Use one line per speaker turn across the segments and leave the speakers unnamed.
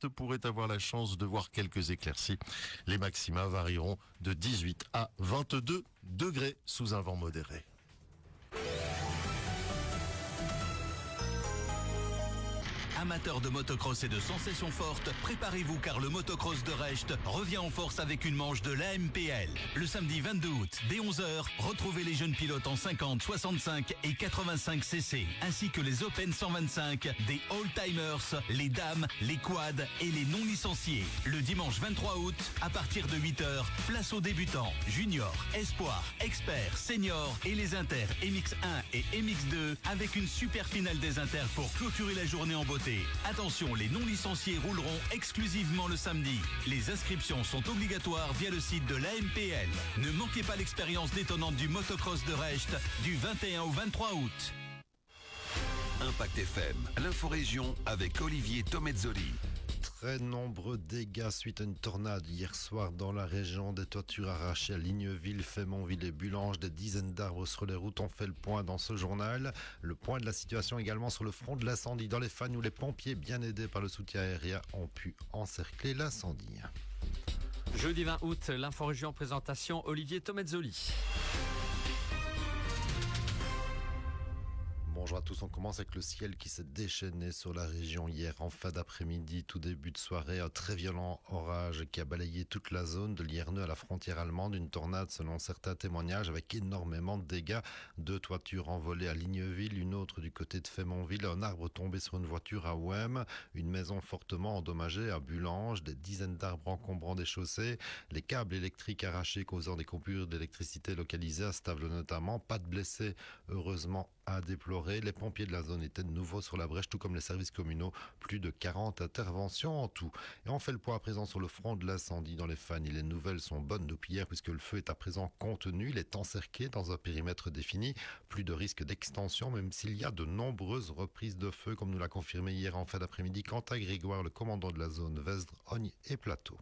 l'ouest pourrait avoir la chance de voir quelques éclaircies. Les maxima varieront de 18 à 22 degrés sous un vent modéré.
Amateurs de motocross et de sensations fortes, préparez-vous car le motocross de Recht revient en force avec une manche de l'AMPL. Le samedi 22 août, dès 11h, retrouvez les jeunes pilotes en 50, 65 et 85 cc, ainsi que les Open 125, des All-Timers, les dames, les quads et les non-licenciés. Le dimanche 23 août, à partir de 8h, place aux débutants, juniors, espoirs, experts, seniors et les inters MX1 et MX2 avec une super finale des inters pour clôturer la journée en beauté. Attention, les non-licenciés rouleront exclusivement le samedi. Les inscriptions sont obligatoires via le site de l'AMPL. Ne manquez pas l'expérience détonnante du motocross de Recht du 21 au 23 août.
Impact FM, l'inforégion avec Olivier Tomezzoli.
Très nombreux dégâts suite à une tornade hier soir dans la région. Des toitures arrachées à Ligneville, Fémonville et Bulange. Des dizaines d'arbres sur les routes. On fait le point dans ce journal. Le point de la situation également sur le front de l'incendie dans les Fagnes où les pompiers, bien aidés par le soutien aérien, ont pu encercler l'incendie.
Jeudi 20 août, l'inforégion présentation Olivier Tomezzoli.
Bonjour à tous, on commence avec le ciel qui s'est déchaîné sur la région hier en fin d'après-midi, tout début de soirée. Un très violent orage qui a balayé toute la zone de Lierneux à la frontière allemande. Une tornade selon certains témoignages avec énormément de dégâts. 2 toitures envolées à Ligneville, une autre du côté de Fémonville, un arbre tombé sur une voiture à Ouem, une maison fortement endommagée à Bulange, des dizaines d'arbres encombrant des chaussées, les câbles électriques arrachés causant des coupures d'électricité localisées à Stavelot notamment. Pas de blessés, heureusement, à déplorer. Les pompiers de la zone étaient de nouveau sur la brèche, tout comme les services communaux. Plus de 40 interventions en tout. Et on fait le point à présent sur le front de l'incendie dans les Fagnes. Les nouvelles sont bonnes depuis hier puisque le feu est à présent contenu. Il est encerclé dans un périmètre défini. Plus de risque d'extension, même s'il y a de nombreuses reprises de feu, comme nous l'a confirmé hier en fin d'après-midi Quentin Grégoire, le commandant de la zone Vesdre, Ogne et Plateau.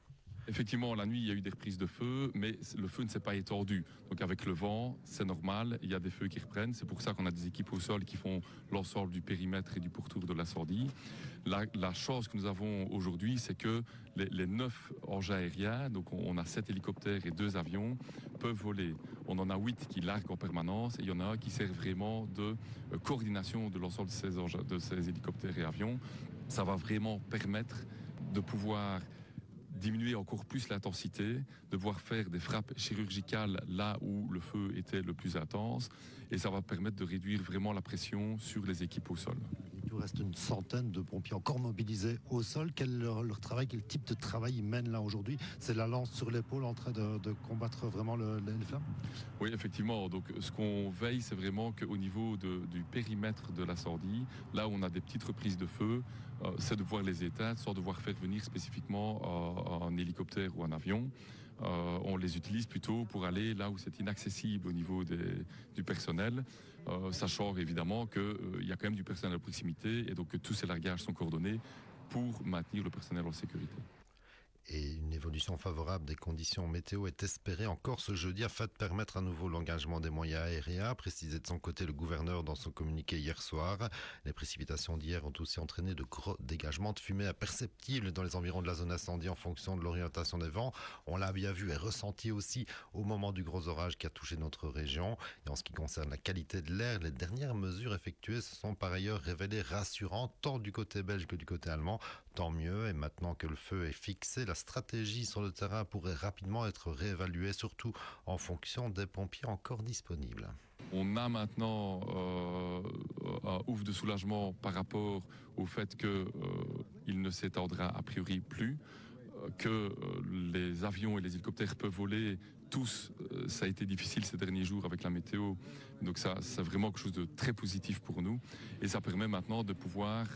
Effectivement, la nuit, il y a eu des reprises de feu, mais le feu ne s'est pas étendu. Donc avec le vent, c'est normal, il y a des feux qui reprennent. C'est pour ça qu'on a des équipes au sol qui font l'ensemble du périmètre et du pourtour de l'incendie. La chance que nous avons aujourd'hui, c'est que les 9 engins aériens, donc on a 7 hélicoptères et 2 avions, peuvent voler. On en a 8 qui larguent en permanence et il y en a un qui sert vraiment de coordination de l'ensemble de ces hélicoptères et avions. Ça va vraiment permettre de pouvoir diminuer encore plus l'intensité, de pouvoir faire des frappes chirurgicales là où le feu était le plus intense, et ça va permettre de réduire vraiment la pression sur les équipes au sol.
Il nous reste une centaine de pompiers encore mobilisés au sol. Quel est leur travail, quel type de travail ils mènent là aujourd'hui? C'est la lance sur l'épaule en train de combattre vraiment les flammes?
Oui, effectivement. Donc, ce qu'on veille, c'est vraiment qu'au niveau du périmètre de l'incendie, là où on a des petites reprises de feu, c'est de pouvoir les éteindre sans devoir faire venir spécifiquement un hélicoptère ou un avion. On les utilise plutôt pour aller là où c'est inaccessible au niveau du personnel, sachant évidemment qu'il y a quand même du personnel à proximité et donc que tous ces largages sont coordonnés pour maintenir le personnel en sécurité.
Et une évolution favorable des conditions météo est espérée encore ce jeudi afin de permettre à nouveau l'engagement des moyens aériens, a précisé de son côté le gouverneur dans son communiqué hier soir. Les précipitations d'hier ont aussi entraîné de gros dégagements de fumée imperceptibles dans les environs de la zone incendie en fonction de l'orientation des vents. On l'a bien vu et ressenti aussi au moment du gros orage qui a touché notre région. Et en ce qui concerne la qualité de l'air, les dernières mesures effectuées se sont par ailleurs révélées rassurantes tant du côté belge que du côté allemand. Tant mieux, et maintenant que le feu est fixé, la stratégie sur le terrain pourrait rapidement être réévaluée, surtout en fonction des pompiers encore disponibles.
On a maintenant un ouf de soulagement par rapport au fait qu'il ne s'étendra a priori plus, que les avions et les hélicoptères peuvent voler tous. Ça a été difficile ces derniers jours avec la météo, donc ça c'est vraiment quelque chose de très positif pour nous, et ça permet maintenant de pouvoir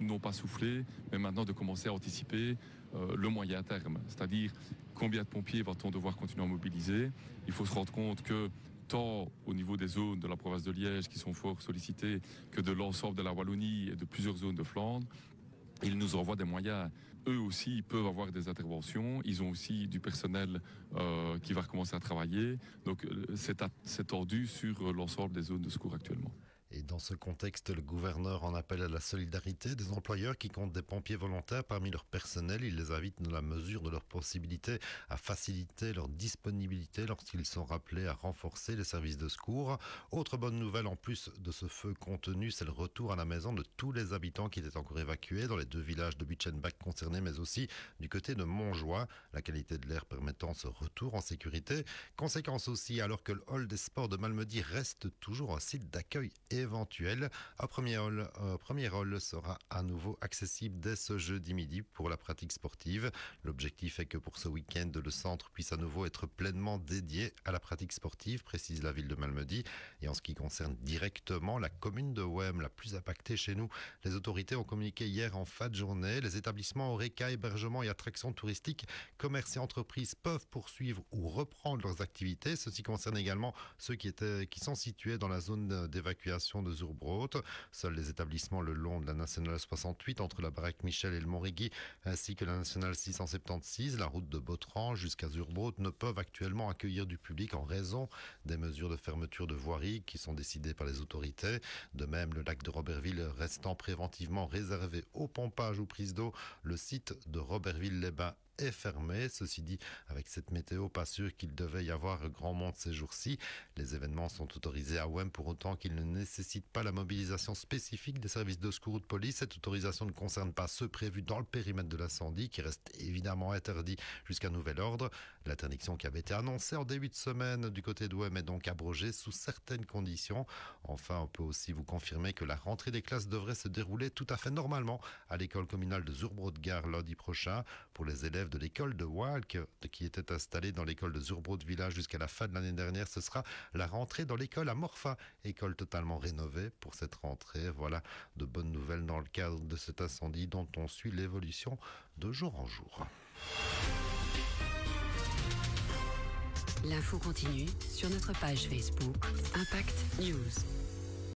non pas souffler, mais maintenant de commencer à anticiper le moyen terme, c'est-à-dire combien de pompiers va-t-on devoir continuer à mobiliser. Il faut se rendre compte que tant au niveau des zones de la province de Liège qui sont fort sollicitées que de l'ensemble de la Wallonie et de plusieurs zones de Flandre, ils nous envoient des moyens. Eux aussi, ils peuvent avoir des interventions. Ils ont aussi du personnel qui va recommencer à travailler. Donc, c'est tendu sur l'ensemble des zones de secours actuellement.
Et dans ce contexte, le gouverneur en appelle à la solidarité des employeurs qui comptent des pompiers volontaires parmi leur personnel. Il les invite dans la mesure de leurs possibilités à faciliter leur disponibilité lorsqu'ils sont rappelés à renforcer les services de secours. Autre bonne nouvelle en plus de ce feu contenu, c'est le retour à la maison de tous les habitants qui étaient encore évacués dans les 2 villages de Butchenbach concernés, mais aussi du côté de Montjoie, la qualité de l'air permettant ce retour en sécurité. Conséquence aussi, alors que le hall des sports de Malmedy reste toujours un site d'accueil éventuel, un premier hall sera à nouveau accessible dès ce jeudi midi pour la pratique sportive. L'objectif est que pour ce week-end, le centre puisse à nouveau être pleinement dédié à la pratique sportive, précise la ville de Malmedy. Et en ce qui concerne directement la commune de Wem, la plus impactée chez nous, les autorités ont communiqué hier en fin de journée. Les établissements Horeca, hébergement et attractions touristiques, commerces et entreprises peuvent poursuivre ou reprendre leurs activités. Ceci concerne également ceux qui sont situés dans la zone d'évacuation de Zurbrood. Seuls les établissements le long de la nationale 68 entre la baraque Michel et le Montrigui, ainsi que la nationale 676, la route de Botran jusqu'à Zurbrood, ne peuvent actuellement accueillir du public en raison des mesures de fermeture de voirie qui sont décidées par les autorités. De même, le lac de Robertville restant préventivement réservé au pompage ou prise d'eau, le site de Robertville-les-Bains est fermé. Ceci dit, avec cette météo, pas sûr qu'il devait y avoir grand monde ces jours-ci. Les événements sont autorisés à Wem pour autant qu'ils ne nécessitent pas la mobilisation spécifique des services de secours ou de police. Cette autorisation ne concerne pas ceux prévus dans le périmètre de l'incendie, qui reste évidemment interdit jusqu'à nouvel ordre. L'interdiction qui avait été annoncée en début de semaine du côté de Wem est donc abrogée sous certaines conditions. Enfin, on peut aussi vous confirmer que la rentrée des classes devrait se dérouler tout à fait normalement à l'école communale de Zurbrood-Gare lundi prochain. Pour les élèves de l'école de Walk, qui était installée dans l'école de Zurbrood Village jusqu'à la fin de l'année dernière, ce sera la rentrée dans l'école à Morpha, école totalement rénovée pour cette rentrée. Voilà de bonnes nouvelles dans le cadre de cet incendie dont on suit l'évolution de jour en jour.
L'info continue sur notre page Facebook Impact News.